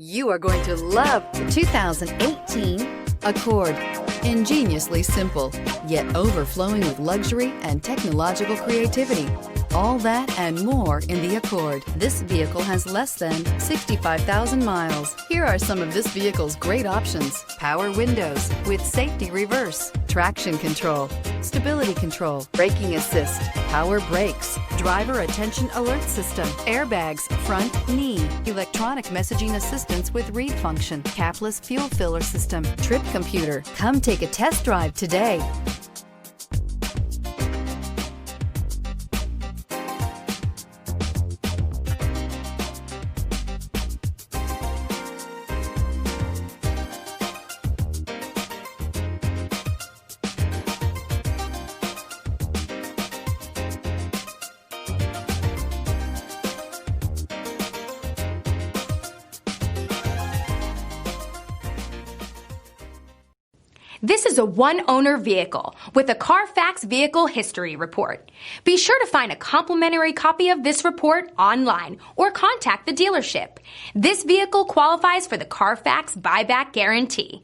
You are going to love the 2018 Accord. Ingeniously simple, yet overflowing with luxury and technological creativity. All that and more in the Accord. This vehicle has less than 65,000 miles. Here are some of this vehicle's great options: power windows with safety reverse, traction control, stability control, braking assist, power brakes, driver attention alert system, airbags, front knee, electronic messaging assistance with read function, capless fuel filler system, trip computer. Come take a test drive today. This is a one-owner vehicle with a Carfax Vehicle History Report. Be sure to find a complimentary copy of this report online or contact the dealership. This vehicle qualifies for the Carfax Buyback Guarantee.